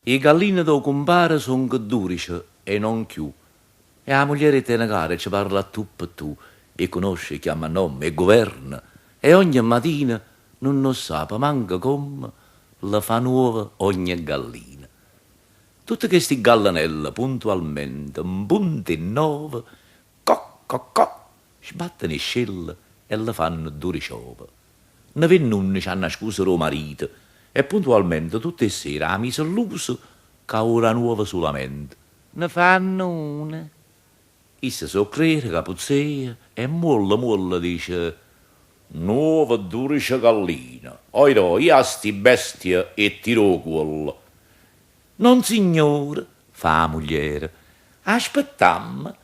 I gallini do compare son che durice e non più. E la moglie te ne care ci parla a tu per tu e conosce, chiama nome e governa. E ogni mattina non sa manca come la fa nuova ogni gallina. Tutte queste gallinelle puntualmente, un punto e nove, co, sbattono i scelle e le fanno duriciove. Ne vengono ci hanno scusa lo marito e puntualmente tutte le sere a mise all'uso che ora nuova solamente. Ne fanno una. Issa so credere capuzzea e molla dice nuova durice gallina. Oiro, io a sti bestie e tiro quello. Non signore, fa la moglie, aspettammo.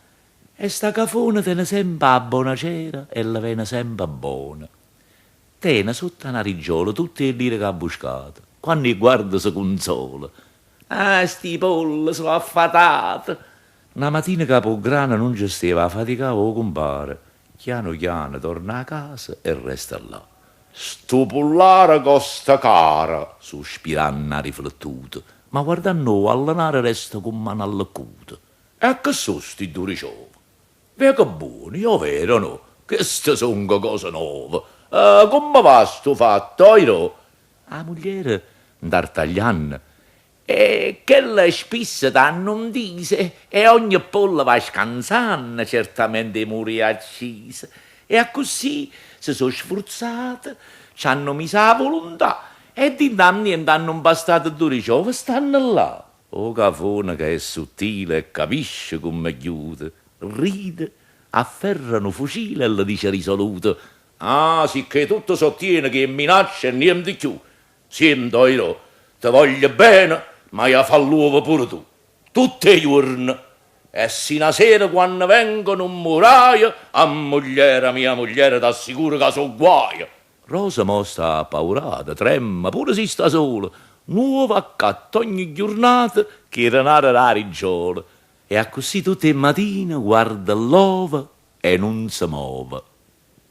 E sta cafona tiene sempre a buona cera e la viene sempre buona. Tiene sotto una riggiola tutte le lire che ha buscato. Quando guarda si consola. Ah, sti polli sono affatati. Una mattina capograna non ci stava a faticare o compare. Piano torna a casa e resta là. Sto pullare costa cara, sospirando ha riflettuto, ma guardando allenare resta con mano all'accuto. E che sono sti duriciovi? Ve che buoni, io vero no? Queste sono cose nuove. Come va sto fatto, oiro? La moglie, d'Artaglian, e che le spisse danno un dise e ogni pollo va scansando, certamente muri accise. E così si sono sforzate, ci hanno messo la volontà e di niente hanno bastato due giovani, stanno là. O cafone che è sottile e capisce come chiude, ride, afferrano fucile e le dice risoluto: ah, sicché tutto sottiene che minaccia e niente più. Sento io, ti voglio bene, ma io fa l'uovo pure tu. Tutti i giorni. E sino a sera quando vengono un muraio, a mia moglie t'assicuro che so guaio. Rosa mostra paurata, trema, pure si sta sola. Nuova accatto ogni giornata che renare la riggiola. E così tutte le mattine guarda l'ova e non si muove.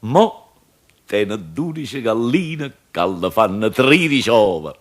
Mo' tiene 12 galline che le fanno 13 uova.